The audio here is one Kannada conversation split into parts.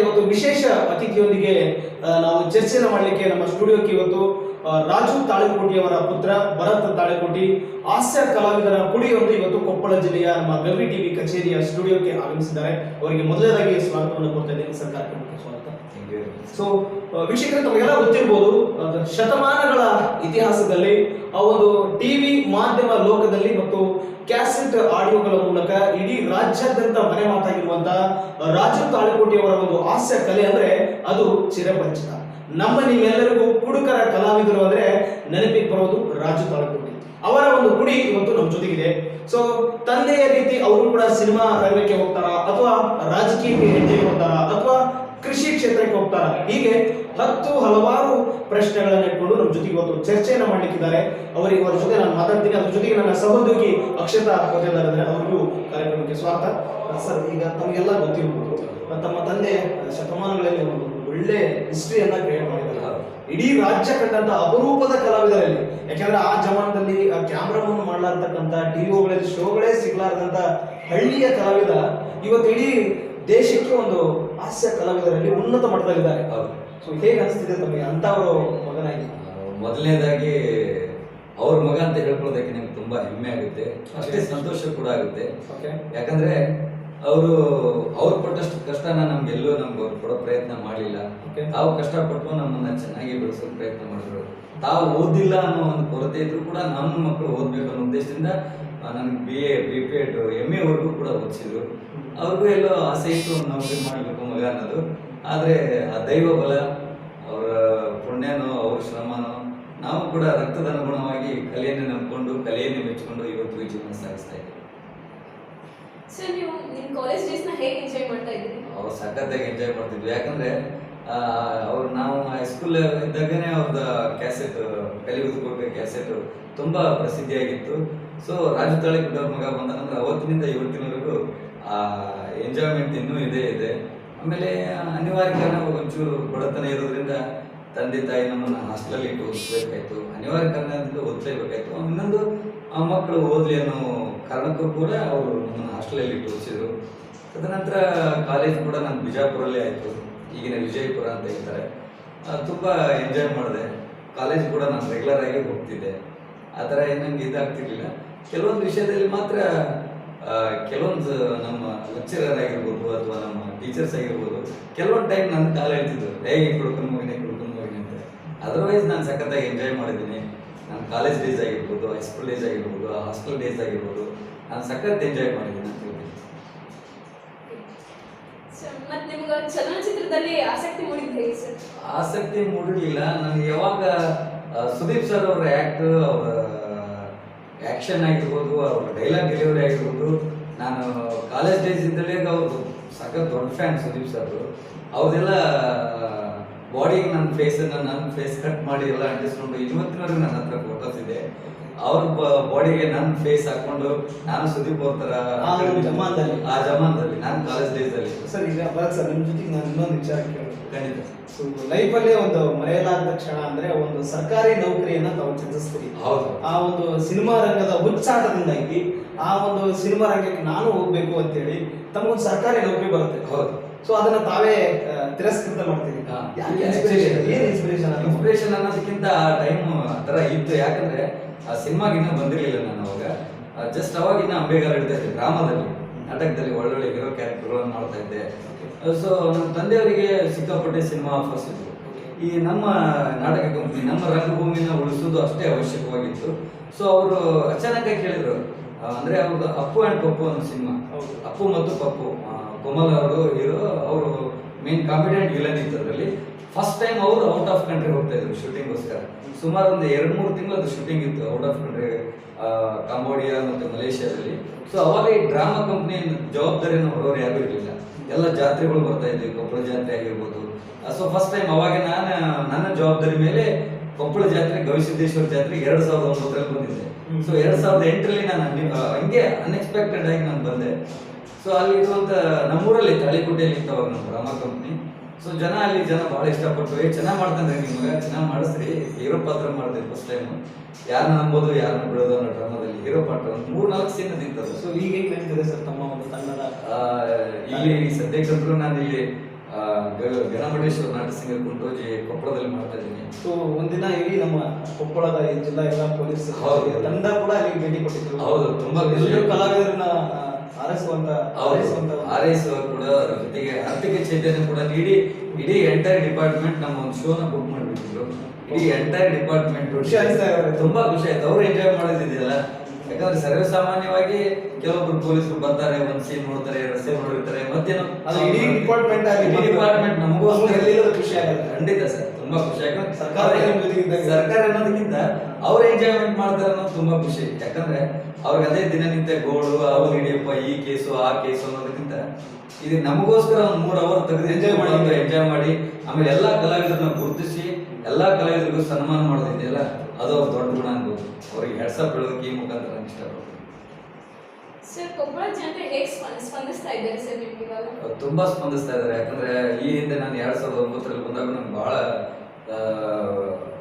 ಇವತ್ತು ವಿಶೇಷ ಅತಿಥಿಯೊಂದಿಗೆ ನಾವು ಚರ್ಚೆಯನ್ನು ಮಾಡಲಿಕ್ಕೆ ನಮ್ಮ ಸ್ಟುಡಿಯೋಕ್ಕೆ ಇವತ್ತು ರಾಜು ತಾಳಿಕೋಟಿಯವರ ಪುತ್ರ ಭರತ್ ತಾಳಿಕೋಟಿ ಹಾಸ್ಯ ಕಲಾವಿದರ ಕುಡಿಯೊಂದು ಇವತ್ತು ಕೊಪ್ಪಳ ಜಿಲ್ಲೆಯ ನಮ್ಮ ಗವಿ ಟಿವಿ ಕಚೇರಿಯ ಸ್ಟುಡಿಯೋಕ್ಕೆ ಆಗಮಿಸಿದ್ದಾರೆ. ಅವರಿಗೆ ಮೊದಲನೇದಾಗಿ ಸ್ವಾಗತವನ್ನು ಕೊಡ್ತಾ ಇದ್ದೇನೆ. ಸರ್ಕಾರಕ್ಕೆ ಸ್ವಾಗತ. ಸೊ ವೀಕ್ಷಕರೇ, ತಮಗೆಲ್ಲ ಗೊತ್ತಿರಬಹುದು, ಶತಮಾನಗಳ ಇತಿಹಾಸದಲ್ಲಿ ಆ ಒಂದು ಟಿವಿ ಮಾಧ್ಯಮ ಲೋಕದಲ್ಲಿ ಮತ್ತು ಕ್ಯಾಸೆಟ್ ಆಡಿಯೋಗಳ ಮೂಲಕ ಇಡೀ ರಾಜ್ಯಾದ್ಯಂತ ಮನೆ ಮಾತಾಗಿರುವಂತಹ ರಾಜು ತಾಳಿಕೋಟಿಯವರ ಒಂದು ಹಾಸ್ಯ ಕಲೆ ಅಂದ್ರೆ ಅದು ಚಿರಪರಿಚಿತ. ನಮ್ಮ ನಿಮ್ಮೆಲ್ಲರಿಗೂ ಕುಡುಕರ ಕಲಾವಿದರು ಅಂದ್ರೆ ನೆನಪಿಗೆ ಬರೋದು ರಾಜು ತಾಳಿಕೋಟಿ. ಅವರ ಒಂದು ಗುಡಿ ಇವತ್ತು ನಮ್ಮ ಜೊತೆಗಿದೆ. ಸೊ ತಂದೆಯ ರೀತಿ ಅವರು ಕೂಡ ಸಿನಿಮಾ ರಂಗಕ್ಕೆ ಹೋಗ್ತಾರ, ಅಥವಾ ರಾಜಕೀಯಕ್ಕೆ ಹೆಜ್ಜೆ ಹೋಗ್ತಾರ, ಅಥವಾ ಕೃಷಿ ಕ್ಷೇತ್ರಕ್ಕೆ ಹೋಗ್ತಾರ, ಹೀಗೆ ಹಲವಾರು ಪ್ರಶ್ನೆಗಳನ್ನ ಇಟ್ಕೊಂಡು ನಮ್ಮ ಜೊತೆಗೆ ಇವತ್ತು ಚರ್ಚೆಯನ್ನು ಮಾಡ್ಲಿಕ್ಕಿದ್ದಾರೆ. ಅವರ ಜೊತೆ ನಾನು ಮಾತಾಡ್ತೀನಿ. ಅದ್ರ ಜೊತೆಗೆ ನನ್ನ ಸಹೋದ್ಯೋಗಿ ಅಕ್ಷತಾ ಪೋತೆದಾರ್ ಇದ್ದಾರೆ, ಅವರಿಗೂ ಕಾರ್ಯಕ್ರಮಕ್ಕೆ ಸ್ವಾಗತ. ಸರ್, ಈಗ ತಮಗೆಲ್ಲ ಗೊತ್ತಿರ್ಬೋದು, ತಮ್ಮ ತಂದೆ ಶತಮಾನಗಳಲ್ಲಿ ಒಂದು ಒಳ್ಳೆ ಹಿಸ್ಟ್ರಿಯನ್ನ ಕ್ರಿಯೇಟ್ ಮಾಡಿದ್ದಾರೆ. ಇಡೀ ರಾಜ್ಯ ಕಂಡಂತ ಅಪರೂಪದ ಕಲಾವಿದರಲ್ಲಿ, ಯಾಕಂದ್ರೆ ಆ ಜಮಾನದಲ್ಲಿ ಆ ಕ್ಯಾಮ್ರಾಮನ್ ಮಾಡ್ಲಾರ್ತಕ್ಕಂಥ ಟಿವಿಗಳಲ್ಲಿ ಶೋಗಳೇ ಸಿಗ್ಲಾರ್ದಂತ ಹಳ್ಳಿಯ ಕಲಾವಿದ ಇವತ್ತು ಇಡೀ ದೇಶಕ್ಕೆ ಒಂದು ಹಾಸ್ಯ ಕಲಾವಿದರಲ್ಲಿ ಉನ್ನತ ಮಟ್ಟದಲ್ಲಿದ್ದಾರೆ. ಸೊ ಹೇಗೆ ಅನಿಸ್ತಿದೆ ತಮಗೆ ಅಂತವರು ಮಗನಾಗಿ? ಮೊದಲನೇದಾಗಿ ಅವ್ರ ಮಗ ಅಂತ ಹೇಳ್ಕೊಳ್ಳೋದಕ್ಕೆ ನಿಮ್ಗೆ ತುಂಬಾ ಹೆಮ್ಮೆ ಆಗುತ್ತೆ, ಅಷ್ಟೇ ಸಂತೋಷ ಕೂಡ ಆಗುತ್ತೆ. ಯಾಕಂದ್ರೆ ಅವ್ರು ಪಟ್ಟಷ್ಟು ಕಷ್ಟನ ನಮ್ಗೆಲ್ಲೂ ಅವ್ರು ಕೊಡೋ ಪ್ರಯತ್ನ ಮಾಡಲಿಲ್ಲ. ತಾವು ಕಷ್ಟಪಟ್ಟು ನಮ್ಮನ್ನ ಚೆನ್ನಾಗಿ ಬೆಳೆಸೋ ಪ್ರಯತ್ನ ಮಾಡಿದ್ರು. ತಾವು ಓದಿಲ್ಲ ಅನ್ನೋ ಒಂದು ಕೊರತೆ ಇದ್ರು ಕೂಡ ನಮ್ಮ ಮಕ್ಕಳು ಓದ್ಬೇಕು ಅನ್ನೋ ಉದ್ದೇಶದಿಂದ ನನಗೆ BA BPEd MA ವರ್ಗೂ ಕೂಡ ಓದಿಸಿದ್ರು. ಅವ್ರಿಗೂ ಎಲ್ಲೋ ಆಸೆ ಇತ್ತು ನೌಕರಿ ಮಾಡಬೇಕು ಮಗ ಅನ್ನೋದು. ಆದರೆ ಆ ದೈವ ಬಲ, ಅವರ ಪುಣ್ಯನೋ ಅವ್ರ ಶ್ರಮನೋ, ನಾವು ಕೂಡ ರಕ್ತದ ಅನುಗುಣವಾಗಿ ಕಲೆಯನ್ನು ನಂಬಿಕೊಂಡು ಕಲೆಯನ್ನು ಮೆಚ್ಚಿಕೊಂಡು ಇವತ್ತು ಜೀವನ ಸಾಗಿಸ್ತಾ ಇದ್ದೀವಿ. ಸರ್, ನೀವು ನಿಮ್ಮ ಕಾಲೇಜ್ ಡೇಸ್ನ ಹೇಗೆ ಎಂಜಾಯ್ ಮಾಡ್ತಾ ಇದ್ರಿ? ಅವ್ರು ಸಖತ್ತಾಗಿ ಎಂಜಾಯ್ ಮಾಡ್ತಿದ್ವಿ. ಯಾಕಂದ್ರೆ ನಾವು ಹೈಸ್ಕೂಲ್ ಇದ್ದಾಗನೇ ಅವ್ರದ ಕ್ಯಾಸೆಟ್, ಕಲಿಯುವುದು ಕೊಡುಗೆ ಕ್ಯಾಸೆಟ್ ತುಂಬಾ ಪ್ರಸಿದ್ಧಿಯಾಗಿತ್ತು. ಸೊ ರಾಜು ತಾಳಿಕೋಟಿ ಅವ್ರ ಮಗ ಬಂದಂದ್ರೆ ಅವತ್ತಿನಿಂದ ಇವತ್ತಿನವರೆಗೂ ಆ ಎಂಜಾಯ್ಮೆಂಟ್ ಇನ್ನೂ ಇದೆ. ಆಮೇಲೆ ಅನಿವಾರ್ಯ ಕಾರಣ ಒಂಚೂರು ಬಡತನ ಇರೋದ್ರಿಂದ ತಂದೆ ತಾಯಿ ನಮ್ಮನ್ನು ಹಾಸ್ಟೆಲಲ್ಲಿ ಇಟ್ಟು ಓದಿಸ್ಬೇಕಾಯ್ತು. ಅನಿವಾರ್ಯ ಕಾರಣದಿಂದ ಓದಿಸಲೇಬೇಕಾಯ್ತು. ಇನ್ನೊಂದು ಆ ಮಕ್ಕಳು ಓದಲಿ ಅನ್ನೋ ಕಾರಣಕ್ಕೂ ಕೂಡ ಅವರು ನಮ್ಮನ್ನು ಹಾಸ್ಟೆಲಲ್ಲಿ ಇಟ್ಟು ಓದಿಸಿದ್ರು. ತದನಂತರ ಕಾಲೇಜ್ ಕೂಡ ನಾನು ಬಿಜಾಪುರಲ್ಲೇ ಆಯಿತು, ಈಗಿನ ವಿಜಯಪುರ ಅಂತ ಹೇಳ್ತಾರೆ. ತುಂಬ ಎಂಜಾಯ್ ಮಾಡಿದೆ. ಕಾಲೇಜ್ ಕೂಡ ನಾನು ರೆಗ್ಯುಲರ್ ಆಗಿ ಹೋಗ್ತಿದ್ದೆ. ಆ ಥರ ಏನಂಗೆ ಇದಾಗ್ತಿರ್ಲಿಲ್ಲ. ಕೆಲವೊಂದು ವಿಷಯದಲ್ಲಿ ಮಾತ್ರ ಕೆಲವೊಂದು ನಮ್ಮ ಲೆಕ್ಚರರ್ ಆಗಿರ್ಬೋದು ಅಥವಾ ನಮ್ಮ ಟೀಚರ್ಸ್ ಆಗಿರ್ಬೋದು ಕೆಲವೊಂದು ಟೈಮ್ ನನ್ನ ಕಾಲ ಹೇಳ್ತಿದ್ರು, ಹೇಗೆ ಕುಡ್ಕೊಂಡು ಹೋಗಿನಿ ಅಂತ. ಅದರ್ವೈಸ್ ನಾನು ಸಖತ್ತಾಗಿ ಎಂಜಾಯ್ ಮಾಡಿದ್ದೀನಿ. ನನ್ನ ಕಾಲೇಜ್ ಡೇಸ್ ಆಗಿರ್ಬೋದು, ಹೈಸ್ಕೂಲ್ ಡೇಸ್ ಆಗಿರ್ಬೋದು, ಹಾಸ್ಟೆಲ್ ಡೇಸ್ ಆಗಿರ್ಬೋದು, ನಾನು ಸಖತ್ ಎಂಜಾಯ್ ಮಾಡಿದ್ದೀನಿ ಅಂತ ಹೇಳ್ತೀನಿ. ಮತ್ತೆ ನಿಮ್ಗೆ ಚಲನಚಿತ್ರದಲ್ಲಿ ಆಸಕ್ತಿ ಮೂಡಿದ್ದು ಹೇಗೆ ಸರ್? ಆಸಕ್ತಿ ಮೂಡಿರಲಿಲ್ಲ ನನಗೆ. ಯಾವಾಗ ಸುದೀಪ್ ಸರ್ ಅವರ ಅವರ ಆ್ಯಕ್ಷನ್ ಆಗಿರ್ಬೋದು, ಅವ್ರ ಡೈಲಾಗ್ ಡೆಲಿವರಿ ಆಗಿರ್ಬೋದು, ನಾನು ಕಾಲೇಜ್ ಡೇಸ್ ಇದ್ದಲೇ ಅವ್ರದ್ದು ಸಖತ್ ದೊಡ್ಡ ಫ್ಯಾನ್ ಸುದೀಪ್ ಸರ್. ಅವ್ರದೆಲ್ಲ ಬಾಡಿಗೆ ನನ್ನ ಫೇಸ್ ಕಟ್ ಮಾಡಿ ಎಲ್ಲ ಅಂಟಿಸ್ಕೊಂಡು ಇವತ್ತಿನವರೆಗೂ ನನ್ನ ಹತ್ರ ಫೋಟೋಸ್ ಇದೆ. ಅವ್ರ ಬಾಡಿಗೆ ನನ್ನ ಫೇಸ್ ಹಾಕೊಂಡು ನಾನು ಸುದೀಪ್ ಅವ್ರ ತರ ಆ ಜಮಾನದಲ್ಲಿ ನಾನು ಕಾಲೇಜ್ ಡೇಸ್ ಅಲ್ಲಿ. ಸರ್, ಈಗ ಭರತ್ ಸರ್, ನಿಮ್ಮ ಜೊತೆಗೆ ನಾನು ಇನ್ನೊಂದು ವಿಚಾರ ಕೇಳಬೇಕು. ಖಂಡಿತ. ಸೊ ಲೈಫಲ್ಲೇ ಒಂದು ಮರೆಯಲಾಗದ ಕ್ಷಣ ಅಂದ್ರೆ ಒಂದು ಸರ್ಕಾರಿ ನೌಕರಿಯನ್ನ ತಾವು ಚಿಂತಿಸ್ತೀರಿ. ಹೌದು. ಆ ಒಂದು ಸಿನಿಮಾ ರಂಗದ ಹುಚ್ಚಾಟದಿಂದಾಗಿ ಆ ಒಂದು ಸಿನಿಮಾ ರಂಗಕ್ಕೆ ನಾನು ಹೋಗ್ಬೇಕು ಅಂತೇಳಿ ತಮಗೊಂದು ಸರ್ಕಾರಿ ನೌಕರಿ ಬರುತ್ತೆ. ಹೌದು. ಸೊ ಅದನ್ನ ತಾವೇ ತಿರಸ್ಕೃತ ಮಾಡ್ತೀರಿ. ಇನ್ಸ್ಪಿರೇಷನ್ ಅನ್ನೋದಕ್ಕಿಂತ ಆ ಟೈಮ್ ಆ ಥರ ಇತ್ತು. ಯಾಕಂದ್ರೆ ಆ ಸಿನಿಮಾಗೆ ಇನ್ನೂ ಬಂದಿರಲಿಲ್ಲ ನಾನು ಅವಾಗ. ಜಸ್ಟ್ ಅವಾಗ ಇನ್ನ ಅಂಬೇಗಾರ್ ಇಡ್ತಾ ಇದ್ದೆ, ಡ್ರಾಮಾದಲ್ಲಿ ನಾಟಕದಲ್ಲಿ ಒಳ್ಳೊಳ್ಳೆ ಹೀರೋ ಕ್ಯಾರೆಕ್ಟರ್ಗಳನ್ನು ಮಾಡ್ತಾ ಇದ್ದೆ. ಸೊ ನಮ್ಮ ತಂದೆಯವರಿಗೆ ಸಿಕ್ಕಾಪಟ್ಟೆ ಸಿನಿಮಾ ಆಫರ್ಸ್ ಇತ್ತು. ಈ ನಮ್ಮ ನಾಟಕ ಕಂಪ್ನಿ, ನಮ್ಮ ರಂಗಭೂಮಿನ ಉಳಿಸೋದು ಅಷ್ಟೇ ಅವಶ್ಯಕವಾಗಿತ್ತು. ಸೊ ಅವರು ಅಚಾನಕ್ ಕೇಳಿದ್ರು, ಅಂದ್ರೆ ಅವ್ರದ್ದು ಅಪ್ಪು ಆ್ಯಂಡ್ ಪಪ್ಪು ಅನ್ನೋ ಸಿನಿಮಾ, ಅಪ್ಪು ಮತ್ತು ಪಪ್ಪು, ಕೋಮಲ್ ಅವರು ಹೀರೋ, ಅವರು ಮೇನ್ ಕಾಮಿಡಿಯಂಟ್ ವಿಲನ್ ಇತ್ತು ಅದರಲ್ಲಿ. ಫಸ್ಟ್ ಟೈಮ್ ಅವರು ಔಟ್ ಆಫ್ ಕಂಟ್ರಿ ಹೋಗ್ತಾ ಇದ್ರು ಶೂಟಿಂಗ್ಗೋಸ್ಕರ. ಸುಮಾರು ಒಂದು 2-3 ತಿಂಗಳು ಅದು ಶೂಟಿಂಗ್ ಇತ್ತು ಔಟ್ ಆಫ್ ಕಂಟ್ರಿ, ಕಾಂಬೋಡಿಯಾ ಮತ್ತು ಮಲೇಷ್ಯಾದಲ್ಲಿ. ಸೊ ಅವಾಗ ಈ ಡ್ರಾಮಾ ಕಂಪ್ನಿ ಜವಾಬ್ದಾರಿಯನ್ನು ಹೊರವರು ಯಾರು ಇರಲಿಲ್ಲ. ಎಲ್ಲ ಜಾತ್ರೆಗಳು ಬರ್ತಾ ಇದ್ವಿ, ಕೊಪ್ಪಳ ಜಾತ್ರೆ ಆಗಿರ್ಬೋದು. ಸೊ ಫಸ್ಟ್ ಟೈಮ್ ಅವಾಗ ನನ್ನ ಜವಾಬ್ದಾರಿ ಮೇಲೆ ಕೊಪ್ಪಳ ಜಾತ್ರೆ, ಗವಿಸಿದ್ದೇಶ್ವರ ಜಾತ್ರೆ 2009ರಲ್ಲಿ ಬಂದಿದ್ದೆ. ಸೊ 2008ರಲ್ಲಿ ನಾನು ಹಂಗೆ ಅನ್ಎಕ್ಸ್ಪೆಕ್ಟೆಡ್ ಆಗಿ ನಾನು ಬಂದೆ. ಸೊ ಅಲ್ಲಿ ಇರುವಂತ ನಮ್ಮೂರಲ್ಲಿ ತಾಳಿಕೋಟೆಯಲ್ಲಿ ಇತ್ತು ಅವಾಗ ನಮ್ಮ ಡ್ರಾಮಾ ಕಂಪ್ನಿ. ಸೊ ಅಲ್ಲಿ ಜನ ಬಹಳ ಇಷ್ಟಪಟ್ಟು, ಚೆನ್ನಾಗಿ ಮಾಡ್ತಾನೆ ನಿಮ್ಮ ಮಗ, ಚೆನ್ನಾಗಿ ಮಾಡಿಸ್ರಿ, ಹೀರೋ ಪಾತ್ರ ಮಾಡಿದೆ ಫಸ್ಟ್ ಟೈಮ್. ಯಾರನ್ನ ನಂಬೋದು ಯಾರನ್ನ ಬಿಡೋದು ಅನ್ನೋ ಡ್ರಾಮಾದಲ್ಲಿ ಹೀರೋ ಪಾತ್ರ ಒಂದು 3-4 ಸೀನ್ ಅದಿತ್ತು. ಸೊ ಈಗ ಹೇಗೆ ನಡೀತದೆ ಸರ್ ತಮ್ಮ ಒಂದು ತಂಡದ? ಇಲ್ಲಿ ಸದ್ಯಕ್ಕಂತೂ ನಾನು ಇಲ್ಲಿ ಗಣಮಡೇಶ್ವರ ನಾಟ್ಯ ಸಂಘ ಕುಂಟೋಜಿ ಕೊಪ್ಪಳದಲ್ಲಿ ಮಾಡ್ತಾ ಇದ್ದೀನಿ. ಸೊ ಒಂದಿನ ಇಡೀ ನಮ್ಮ ಕೊಪ್ಪಳದ ಈ ಜಿಲ್ಲಾ ಎಲ್ಲ ಪೊಲೀಸ್ ಹೌದು. ತಂಡ ಕೂಡ ಅಲ್ಲಿ ಭೇಟಿ ಕೊಟ್ಟಿದ್ರು. ಹೌದು, ತುಂಬಾ ಖುಷಿ. ಎಲ್ಲರೂ ಕಲಾವಿದರನ್ನ ಆರೈಸುವ ಕೂಡ, ಅದ್ರ ಜೊತೆಗೆ ಆರ್ಥಿಕ ಚೈತನ್ಯ ಕೂಡ ನೀಡಿ ಇಡೀ ಎಂಟೈರ್ ಡಿಪಾರ್ಟ್ಮೆಂಟ್ ನಮ್ಮ ಒಂದು ಶೋನ ಬುಕ್ ಮಾಡಿಬಿಟ್ಟಿದ್ರು. ಇಡೀ ಎಂಟೈರ್ ಡಿಪಾರ್ಟ್ಮೆಂಟ್ ಖುಷಿ ಅನಿಸ್ತಾ ಇದೆ. ತುಂಬಾ ಖುಷಿ ಆಯ್ತು. ಅವ್ರು ಎಂಜಾಯ್ ಮಾಡೋದಿದೆಯಲ್ಲ, ಯಾಕಂದ್ರೆ ಸರ್ವೇ ಸಾಮಾನ್ಯವಾಗಿ ಕೆಲವೊಬ್ರು ಪೊಲೀಸರು ಬರ್ತಾರೆ, ಒಂದ್ ಸೀನ್ ನೋಡ್ತಾರೆ, 2 ಸೀನ್ ನೋಡಿರ್ತಾರೆ, ಮತ್ತೇನೋ ಅದು ಇಡೀ ಡಿಪಾರ್ಟ್ಮೆಂಟ್ ನಮಗೂ ಖುಷಿ ಆಗುತ್ತೆ. ಖಂಡಿತ ಸರ್, ತುಂಬಾ ಖುಷಿ. ಯಾಕಂದ್ರೆ ಸರ್ಕಾರ ನಿಮ್ ಜೊತೆಗೆ ಇದ್ದಾಗ. ಸರ್ಕಾರ ಅನ್ನೋದಕ್ಕಿಂತ ಅವ್ರು ಎಂಜಾಯ್ಮೆಂಟ್ ಮಾಡ್ತಾರೆ ಅನ್ನೋದು ತುಂಬಾ ಖುಷಿ. ಯಾಕಂದ್ರೆ ಅವ್ರಿಗೆ ಅದೇ ದಿನನಿತ್ಯ ಗೋಳು, ಅವ್ರು ಹಿಡಿಯಪ್ಪ ಈ ಕೇಸು ಆ ಕೇಸು ಅನ್ನೋದಕ್ಕಿಂತ ಇದು ನಮಗೋಸ್ಕರ ಒಂದು 3 ಅವರ್ ತೆಗೆದು ಎಂಜಾಯ್ ಮಾಡಿ ಆಮೇಲೆ ಎಲ್ಲಾ ಕಲಾವಿದರನ್ನ ಗುರುತಿಸಿ ಎಲ್ಲಾ ಕಲಾವಿದರಿಗೂ ಸನ್ಮಾನ ಮಾಡೋದಿದೆಯಲ್ಲ, ಅದು ಅವ್ರ ದೊಡ್ಡ ಗುಣ ಅನ್ಬೋದು. ಅವ್ರಿಗೆ ಹೆಡ್ಸಪ್ ಹೇಳೋದಕ್ಕೆ ಈ ಮುಖಾಂತರ ನಾನು ಇಷ್ಟಪಡ್ತೀನಿ. ಸರ್, ಕೊಪ್ಪಳ ಜನತೆ ಹೇಗೆ ಸ್ಪಂದಿಸ್ತಾ ಇದ್ದಾರೆ ಸರ್ ನಿಮ್ಗೆ ಇವಾಗ? ತುಂಬಾ ಸ್ಪಂದಿಸ್ತಾ ಇದ್ದಾರೆ. ಯಾಕಂದ್ರೆ ಈ ಹಿಂದೆ ನಾನು 2009ರಲ್ಲಿ ಬಂದಾಗ ನಂಗೆ ಬಹಳ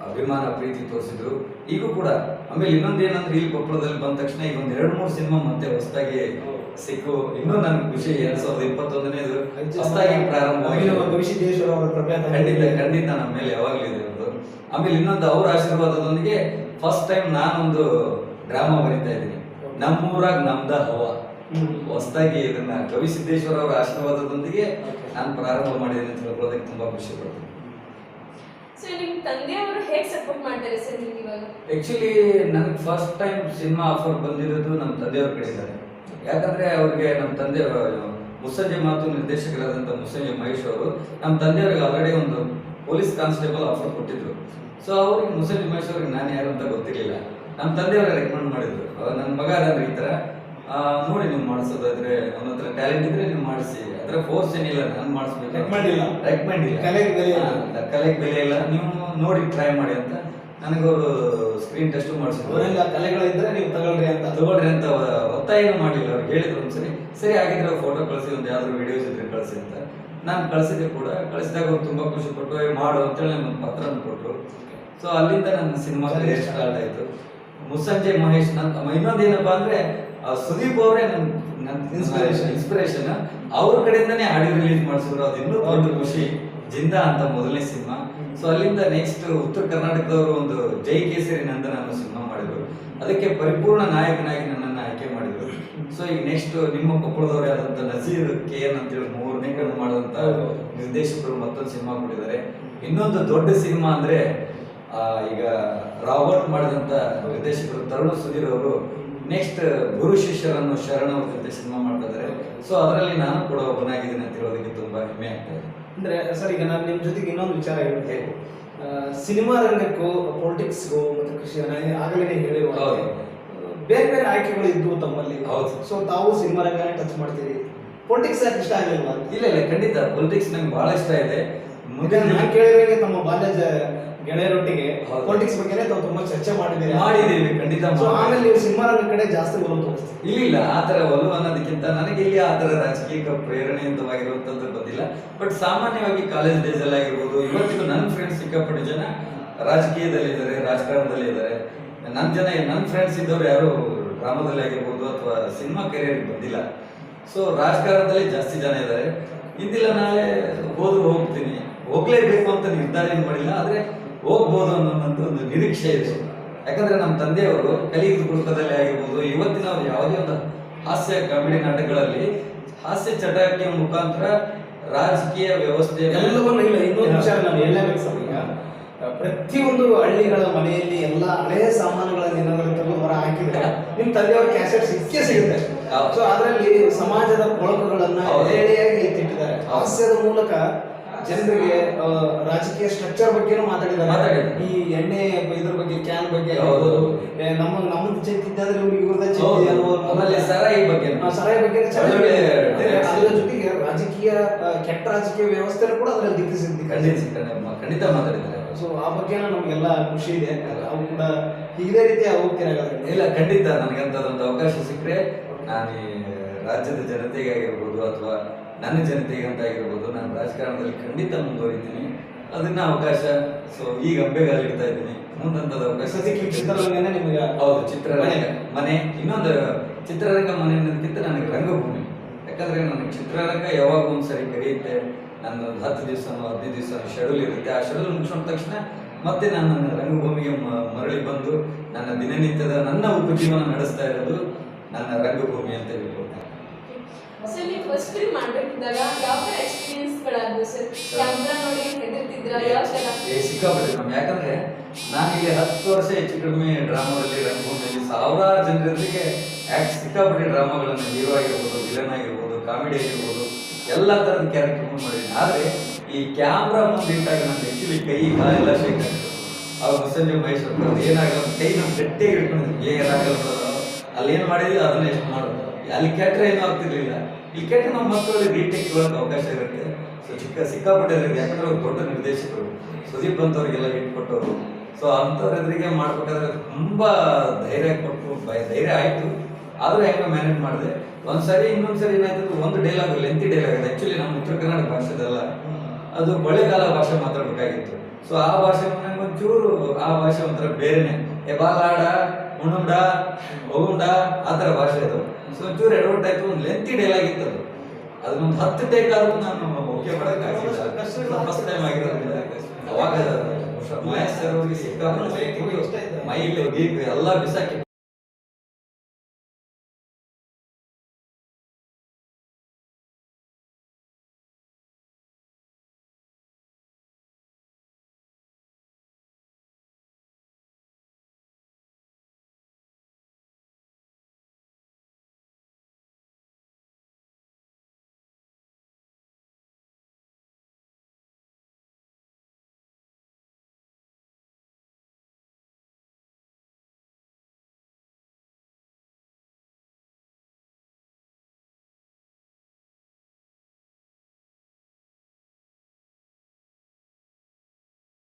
ಅಭಿಮಾನ ಪ್ರೀತಿ ತೋರಿಸಿದ್ರು, ಈಗೂ ಕೂಡ. ಆಮೇಲೆ ಇನ್ನೊಂದು ಏನಂದ್ರೆ ಇಲ್ಲಿ ಕೊಪ್ಪಳದಲ್ಲಿ ಬಂದ ತಕ್ಷಣ ಈಗ ಒಂದು 2-3 ಸಿನಿಮಾ ಮತ್ತೆ ಹೊಸದಾಗಿ ಸಿಕ್ಕು, ಇನ್ನೂ ನನ್ಗೆ ಖುಷಿ. 2021ನೇದು ಹೊಸದಾಗಿ ಪ್ರಾರಂಭ. ಖಂಡಿತ ನಮ್ಮ ಮೇಲೆ ಯಾವಾಗಲೂ ಇದೆ ಅವ್ರದ್ದು. ಆಮೇಲೆ ಇನ್ನೊಂದು ಅವ್ರ ಆಶೀರ್ವಾದದೊಂದಿಗೆ ಫಸ್ಟ್ ಟೈಮ್ ನಾನೊಂದು ಡ್ರಾಮಾ ಬರೀತಾ ಇದ್ದೀನಿ, ನಮ್ಮೂರಾಗ ನಮ್ದ ಹವಾ. ಹೊಸದಾಗಿ ಇದನ್ನ ಕವಿ ಸಿದ್ದೇಶ್ವರ ಅವರ ಆಶೀರ್ವಾದದೊಂದಿಗೆ ನಾನು ಪ್ರಾರಂಭ ಮಾಡಿದ್ದೀನಿ ಅಂತ ಹೇಳ್ಕೊಳ್ಳೋದಕ್ಕೆ ತುಂಬಾ ಖುಷಿ ಪಡ್ತೀನಿ. ಸರ್, ನಿಮ್ ತಂದೆಯವರು ಹೇಗೆ ಸಪೋರ್ಟ್ ಮಾಡ್ತಾರೆ ಸರ್ ನಿಮ್ಗೆ ಇವಾಗ? ಆಕ್ಚುಲಿ ನನಗೆ ಫಸ್ಟ್ ಟೈಮ್ ಸಿನಿಮಾ ಆಫರ್ ಬಂದಿರೋದು ನಮ್ಮ ತಂದೆಯವ್ರ ಕಡೆ ಇದ್ದಾರೆ. ಯಾಕಂದ್ರೆ ಅವ್ರಿಗೆ ನಮ್ಮ ತಂದೆ ಮುಸ್ಸಂಜೆ ಮಾತು ನಿರ್ದೇಶಕರಾದಂಥ ಮುಸ್ಸಂಜೆ ಮಹೇಶ್ ಅವರು ನಮ್ಮ ತಂದೆಯವ್ರಿಗೆ ಆಲ್ರೆಡಿ ಒಂದು ಪೊಲೀಸ್ ಕಾನ್ಸ್ಟೇಬಲ್ ಆಫರ್ ಕೊಟ್ಟಿದ್ರು. ಸೊ ಅವ್ರಿಗೆ ಮುಸ್ಸಂಜೆ ಮಹೇಶ್ ಅವ್ರಿಗೆ ನಾನು ಯಾರು ಅಂತ ಗೊತ್ತಿರಲಿಲ್ಲ. ನಮ್ಮ ತಂದೆಯವ್ರಿಗೆ ರೆಕಮೆಂಡ್ ಮಾಡಿದ್ರು, ನನ್ನ ಮಗ ಅದಾದ್ರೆ ಈ ಥರ ನೋಡಿ ನೀವು ಮಾಡಿಸೋದಾದ್ರೆ, ಅವನ ಹತ್ರ ಟ್ಯಾಲೆಂಟ್ ಇದ್ರೆ ನೀವು ಮಾಡಿಸಿ, ಅದ್ರ ಫೋರ್ಸ್ ಏನಿಲ್ಲ, ನಾನು ಮಾಡಿಸ್ಬೇಕು, ರೆಕಮೆಂಡ್ ಇಲ್ಲ, ಕಲೆಗೆ ಬೆಲೆ ಇಲ್ಲ, ನೀವು ನೋಡಿ ಟ್ರೈ ಮಾಡಿ ಅಂತ ನನಗವರು ಸ್ಕ್ರೀನ್ ಟೆಸ್ಟ್ ಮಾಡಿಸಿದ್ರು. ಕಲೆಗಳಿದ್ರೆ ನೀವು ತಗೊಳ್ರಿ ಅಂತ ಒತ್ತಾಯ ಮಾಡಿಲ್ಲ. ಅವ್ರಿಗೆ ಹೇಳಿದ್ರು ಒಂದ್ಸರಿ, ಸರಿ ಆಗಿದ್ರೆ ಫೋಟೋ ಕಳಿಸಿ, ಒಂದು ಯಾವ್ದಾದ್ರು ವಿಡಿಯೋಸ್ ಇದ್ರೆ ಕಳಿಸಿ ಅಂತ. ನಾನು ಕಳಿಸಿದೆ ಕೂಡ. ಕಳಿಸಿದಾಗ ಅವ್ರು ತುಂಬಾ ಖುಷಿ ಪಟ್ಟು ಮಾಡು ಅಂತೇಳಿ ಒಂದು ಪತ್ರ ಕೊಟ್ಟರು. ಸೊ ಅಲ್ಲಿಂದ ನನ್ನ ಸಿನಿಮಾ ಕರಿಯರ್ ಸ್ಟಾರ್ಟ್ ಆಯ್ತು. ಮುಸ್ಸಂಜೆ ಮಹೇಶ್ ಇನ್ನೊಂದೇನಪ್ಪಾ ಅಂದ್ರೆ ಸುದೀಪ್ ಅವರೇ ನನ್ನ ಇನ್ಸ್ಪಿರೇಷನ್. ಅವ್ರ ಕಡೆಯಿಂದಾನೇ ಆಡಿಯೋ ರಿಲೀಸ್ ಮಾಡಿಸಿದ್ರು, ಅದು ಇನ್ನೂ ದೊಡ್ಡ ಖುಷಿ. ಜಿಂದಾ ಅಂತ ಮೊದಲನೇ ಸಿನಿಮಾ. ಸೊ ಅಲ್ಲಿಂದ ನೆಕ್ಸ್ಟ್ ಉತ್ತರ ಕರ್ನಾಟಕದವರು ಒಂದು ಜೈ ಕೇಸರಿ ನಂದನ ಅನ್ನೋ ಸಿನಿಮಾ ಮಾಡಿದ್ರು, ಅದಕ್ಕೆ ಪರಿಪೂರ್ಣ ನಾಯಕನಾಗಿ ನನ್ನನ್ನು ಆಯ್ಕೆ ಮಾಡಿದ್ರು. ಸೊ ಈಗ ನೆಕ್ಸ್ಟ್ ನಿಮ್ಮ ಕೊಪ್ಪಳದವ್ರು ಯಾದಂತ ನಜೀರ್ KN ಅಂತೇಳಿ 3ನೇ ಕಣ್ಣು ಮಾಡಿದಂತ ನಿರ್ದೇಶಕರು ಮತ್ತೊಂದು ಸಿನಿಮಾ ಕೊಟ್ಟಿದ್ದಾರೆ. ಇನ್ನೊಂದು ದೊಡ್ಡ ಸಿನಿಮಾ ಅಂದ್ರೆ ಈಗ ರಾಬರ್ಟ್ ಮಾಡಿದಂತ ನಿರ್ದೇಶಕರು ತರುಣ್ ಸುಧೀರ್ ಅವರು ನೆಕ್ಸ್ಟ್ ಗುರು ಶಿಷ್ಯರನ್ನು ಶರಣ ಅವ್ರ ಜೊತೆ ಸಿನಿಮಾ ಮಾಡ್ತಾ ಇದ್ದಾರೆ. ಸೊ ಅದರಲ್ಲಿ ನಾನು ಕೂಡ ಒಬ್ಬನಾಗಿದ್ದೀನಿ ಅಂತ ಹೇಳೋದಕ್ಕೆ ತುಂಬಾ ಹೆಮ್ಮೆ ಆಗ್ತಾ ಇದೆ. ಅಂದ್ರೆ ಸರ್, ಈಗ ನಾನು ನಿಮ್ಮ ಜೊತೆಗೆ ಇನ್ನೊಂದು ವಿಚಾರ ಹೇಳಿದೆ. ಸಿನಿಮಾ ರಂಗಕ್ಕೂ ಪೊಲಿಟಿಕ್ಸ್ಗೂ ಮತ್ತು ಕೃಷಿ ಆಗಲೇ ಹೇಳಿರುವ ಬೇರೆ ಬೇರೆ ಆಯ್ಕೆಗಳು ಇದ್ವು ತಮ್ಮಲ್ಲಿ. ಹೌದು. ಸೊ ತಾವು ಸಿನಿಮಾ ರಂಗನೇ ಟಚ್ ಮಾಡ್ತೀರಿ, ಪೊಲಿಟಿಕ್ಸ್ ಯಾಕೆ ಇಷ್ಟ ಆಗಲಿಲ್ಲ? ಇಲ್ಲ, ಖಂಡಿತ ಪೊಲಿಟಿಕ್ಸ್ ನಂಗೆ ಬಹಳ ಇಷ್ಟ ಇದೆ. ನಾನು ಕೇಳಿರುವಾಗ ತಮ್ಮ ಬಾಲ್ಯದ ಗೆಳೆಯರೊಟ್ಟಿಗೆ ಪೊಲಿಟಿಕ್ಸ್ ಬಗ್ಗೆ ತಾವು ತುಂಬಾ ಚರ್ಚೆ ಮಾಡಿದ್ದೀವಿ. ಖಂಡಿತ. ಆಮೇಲೆ ನೀವು ಸಿನಿಮಾ ರಂಗ ಕಡೆ ಜಾಸ್ತಿ ಒಲವು ತೋರಿಸ್ತೀವಿ? ಇಲ್ಲ, ಆತರ ಒಲವು ಅನ್ನೋದಕ್ಕಿಂತ ನನಗೆ ಇಲ್ಲಿ ಆತರ ರಾಜಕೀಯ ಪ್ರೇರಣೆಯುತವಾಗಿರುವಂತದ್ದು ಬಂದಿಲ್ಲ. ಬಟ್ ಸಾಮಾನ್ಯವಾಗಿ ಕಾಲೇಜ್ ಡೇಸ್ ಅಲ್ಲಿ ಆಗಿರ್ಬೋದು, ಇವತ್ತಿಗೂ ನನ್ನ ಫ್ರೆಂಡ್ಸ್ ಸಿಕ್ಕಾಪಟ್ಟೆ ಜನ ರಾಜಕೀಯದಲ್ಲಿ ಇದ್ದಾರೆ, ರಾಜಕಾರಣದಲ್ಲಿ ಇದ್ದಾರೆ. ನನ್ನ ಫ್ರೆಂಡ್ಸ್ ಇದ್ದವ್ರು ಯಾರು ಡ್ರಾಮಾದಲ್ಲಿ ಆಗಿರ್ಬೋದು ಅಥವಾ ಸಿನಿಮಾ ಕೆರಿಯರ್ ಬಂದಿಲ್ಲ. ಸೊ ರಾಜಕಾರಣದಲ್ಲಿ ಜಾಸ್ತಿ ಜನ ಇದ್ದಾರೆ. ಇಂದಿಲ್ಲ ನಾಳೆ ಹೋಗ್ತೀನಿ, ಹೋಗ್ಲೇಬೇಕು ಅಂತ ನಿರ್ಧಾರ ಏನು ಮಾಡಿಲ್ಲ, ಆದ್ರೆ ಹೋಗ್ಬೋದು ಅನ್ನೋಂಥ ಒಂದು ನಿರೀಕ್ಷೆ ಇದೆ. ಯಾಕಂದ್ರೆ ನಮ್ಮ ತಂದೆಯವರು ಕಲಿಯುಗ ಕುಟುಂಬದಲ್ಲಿ ಆಗಿರ್ಬೋದು, ಇವತ್ತಿನವ್ರು ಯಾವುದೇ ಒಂದು ಹಾಸ್ಯ ಕಾಮಿಡಿ ನಾಟಕಗಳಲ್ಲಿ ಹಾಸ್ಯ ಚಟಕ್ಕೆ ಮುಖಾಂತರ ರಾಜಕೀಯ ವ್ಯವಸ್ಥೆ ಎಲ್ಲವನ್ನೂ ಇಲ್ಲ. ಇನ್ನೊಂದು ವಿಚಾರ ನಾನು ಹೇಳಲೇಬೇಕು ಸರ್. ಈಗ ಪ್ರತಿಯೊಂದು ಹಳ್ಳಿಗಳ ಮನೆಯಲ್ಲಿ ಎಲ್ಲ ಹಳೆಯ ಸಾಮಾನುಗಳನ್ನ ಏನಾದರೂ ತೆಗೆದು ಹೊರ ಹಾಕಿದ್ರೆ ನಿಮ್ ತಂದೆಯವ್ರ ಕ್ಯಾಸೆಟ್ ಸಿಗುತ್ತೆ. ಸೊ ಅದರಲ್ಲಿ ಸಮಾಜದ ಕೊಳಕುಗಳನ್ನ ಎಳೆಯಾಗಿ ಎತ್ತಿಟ್ಟಿದ್ದಾರೆ. ಹಾಸ್ಯದ ಮೂಲಕ ಜನರಿಗೆ ರಾಜಕೀಯ ಸ್ಟ್ರಕ್ಚರ್ ಬಗ್ಗೆನೂ ಮಾತಾಡಿದ್ದಾರೆ. ಈ ಎಣ್ಣೆ ಇದ್ರ ಬಗ್ಗೆ, ಕ್ಯಾನ್ ಬಗ್ಗೆ, ನಮ್ಮದು ಚೆತ್ತಿದ್ದಾದ್ರೆ ಇವ್ರದ ಚೆತ್ತಿ ಆಮೇಲೆ ಸರಾಯಿ ಬಗ್ಗೆ ಅದರ ಜೊತೆಗೆ ರಾಜಕೀಯ ಕೆಟ್ಟ ರಾಜಕೀಯ ವ್ಯವಸ್ಥೆ ಕೂಡ ಅದರಲ್ಲಿ ಖಂಡಿತ ಮಾತಾಡಿದ್ದಾರೆ. ಸೊ ಆ ಬಗ್ಗೆ ನಮಗೆಲ್ಲ ಖುಷಿ ಇದೆ. ಅವು ಕೂಡ ಇದೇ ರೀತಿ ಹೋಗ್ತಿರಾಗ ಇಲ್ಲ, ಖಂಡಿತ ನನಗಂತದೊಂದು ಅವಕಾಶ ಸಿಕ್ಕರೆ ನಾನು ಈ ರಾಜ್ಯದ ಜನತೆಗಾಗಿರ್ಬೋದು ಅಥವಾ ನನ್ನ ಜನತೆಗೆ ಅಂತ ಆಗಿರ್ಬೋದು, ನಾನು ರಾಜಕಾರಣದಲ್ಲಿ ಖಂಡಿತ ಮುಂದುವರಿತೀನಿ. ಅದನ್ನ ಅವಕಾಶ ಸೊ ಈಗ ಅಂಬೆಗಾಲು ಇಡ್ತಾ ಇದ್ದೀನಿ. ಮುಂದಂತದ ಅವಕಾಶ ಚಿತ್ರರಂಗನೇ ನಿಮಗೆ? ಹೌದು, ಚಿತ್ರರಂಗ ಮನೆ. ಇನ್ನೊಂದು ಚಿತ್ರರಂಗ ಮನೆ ಅನ್ನೋದಕ್ಕಿಂತ ನನಗೆ ರಂಗಭೂಮಿ. ಯಾಕಂದ್ರೆ ಯಾಕಂದ್ರೆ ನನಗೆ ಚಿತ್ರರಂಗ ಯಾವಾಗ ಒಂದ್ಸರಿ ಕರೆಯುತ್ತೆ, ನನ್ನ 10 ದಿವಸನೋ 15 ದಿವಸ ಶೆಡ್ಯೂಲ್ ಇರುತ್ತೆ. ಆ ಶೆಡ್ಯೂಲ್ ಮುಗಿಸ್ಕೊಂಡ ತಕ್ಷಣ ಮತ್ತೆ ನಾನು ನನ್ನ ರಂಗಭೂಮಿಗೆ ಮರಳಿ ಬಂದು ನನ್ನ ದಿನನಿತ್ಯದ ನನ್ನ ಉಪಜೀವನ ನಡೆಸ್ತಾ ಇರೋದು ನನ್ನ ರಂಗಭೂಮಿ ಅಂತ ಹೇಳ್ಬೋದು. ಸರ್ ನೀವು ಫಸ್ಟ್ ಫಿಲ್ಮ್ ಮಾಡ್ಬೇಕಿದ್ದಾಗ ಯಾವ ತರ ಎಕ್ಸ್ಪೀರಿಯನ್ಸ್ ಗಳಾದ್ವು ಸರ್? ಕ್ಯಾಮ್ರಾ ನೋಡಿ ಹೆದರ್ತಿದ್ರ ಯಾವ ತರ? ಸಿಕ್ಕಾಪಟ್ಟೆ ನಮ್ಗೆ. ಯಾಕಂದ್ರೆ ನಾನು ಇಲ್ಲಿ 10 ವರ್ಷ ಹೆಚ್ಚು ಕಡಿಮೆ ಡ್ರಾಮಾದಲ್ಲಿ ರಂಗಭೂಮಿಯಲ್ಲಿ ಸಾವಿರಾರು ಜನರಿಗೆ ಸಿಕ್ಕಾಪಟ್ಟೆ ಡ್ರಾಮಾಗಳನ್ನು ಹೀರೋ ಆಗಿರ್ಬೋದು, ವಿಲನ್ ಆಗಿರ್ಬೋದು, ಕಾಮಿಡಿ ಆಗಿರ್ಬೋದು, ಎಲ್ಲ ತರದ ಕ್ಯಾರೆಕ್ಟರ್ ಮಾಡಿದ್ದೀನಿ. ಆದ್ರೆ ಈ ಕ್ಯಾಮ್ರಾ ಮುಂದೆ ಇಟ್ಟಾಗ ನಮ್ಗೆ ಆಕ್ಚುಲಿ ಕೈ ಕಾಲೆಲ್ಲ ಶೇಕ್ ಆಗ್ತದೆ. ಅವಾಗ ಮುಸಂಜೆ ಮಹೇಶ್ ಅವ್ರು ಏನಾಗಲ್ಲ, ಕೈ ನಮ್ಗೆ ಗಟ್ಟಿಯಾಗಿ ಇಟ್ಕೊಂಡಿದ್ವಿ, ಏನಾಗಲ್ಲ ಅಲ್ಲಿ ಏನ್ ಮಾಡಿದ್ವಿ ಅದನ್ನ ಎಷ್ಟು ಮಾಡೋದು. ಅಲ್ಲಿ ಕೆಟ್ಟರೆ ಏನೂ ಆಗ್ತಿರ್ಲಿಲ್ಲ, ಇಲ್ಲಿ ಕೆಟ್ಟ ನಾವು ಮಕ್ಕಳು ರೀಟೇಕ್ ಕೊಡೋಕೆ ಅವಕಾಶ ಇರುತ್ತೆ. ಸೊ ಸಿಕ್ಕಾಪಟ್ಟೆ ಯಾಕಂದ್ರೆ ಅವ್ರು ದೊಡ್ಡ ನಿರ್ದೇಶಕರು, ಸುದೀಪ್ ಅಂತವ್ರಿಗೆಲ್ಲ ಹಿಟ್ ಕೊಟ್ಟವರು. ಸೊ ಅಂಥವ್ರ ಎದುರಿಗೆ ಮಾಡ್ಬೇಕಾದ್ರೆ ತುಂಬಾ ಧೈರ್ಯ ಕೊಟ್ಟು ಧೈರ್ಯ ಆಯ್ತು. ಆದ್ರೂ ಹೆಂಗ ಮ್ಯಾನೇಜ್ ಮಾಡಿದೆ. ಒಂದ್ಸರಿ ಇನ್ನೊಂದ್ಸರಿ ಏನಾಯ್ತು, ಒಂದು ಡೈಲಾಗ್ ಲೆಂತಿ ಡೈಲಾಗ್ ಇದೆ. ಆಕ್ಚುಲಿ ನಮ್ಮ ಉತ್ತರ ಕನ್ನಡ ಭಾಷೆದಲ್ಲ, ಅದು ಕೊಳ್ಳೇಗಾಲ ಭಾಷೆ ಮಾತಾಡ್ಬೇಕಾಗಿತ್ತು. ಸೊ ಆ ಭಾಷೆ ನಂಗೆ ಒಂಚೂರು ಆ ಭಾಷೆ ಒಂಥರ ಬೇರೆನೆ, ಬಾಲಾಡ ಉಣುಂಡ ಹೋಗುಂಡ ಆ ಥರ ಭಾಷೆ ಅದು. ಸೊ ಒಂಚೂರು ಎಡವಟ್ ಆಯ್ತು, ಒಂದು ಲೆಂತಿ ಡೈಲಾಗ್ ಇತ್ತು ಅದು. ಅದನ್ನೊಂದು 10 ಟೇಕ್ ಆದ್ರೂ ನಾನು ಓಕೆ ಮಾಡೋಕ್ಕಾಗಿಲ್ಲ. ಫಸ್ಟ್ ಟೈಮ್ ಆಗಿರೋದ್ರಿಂದ ಅವಾಗ ಮಹೇಶ್ ಸರ್ ಹೋಗಿ ಸಿಕ್ಕಾಪಟ್ಟೆ ಮೈಲಿ ಗೀಕ್ ಎಲ್ಲ ಬಿಸಾಕಿ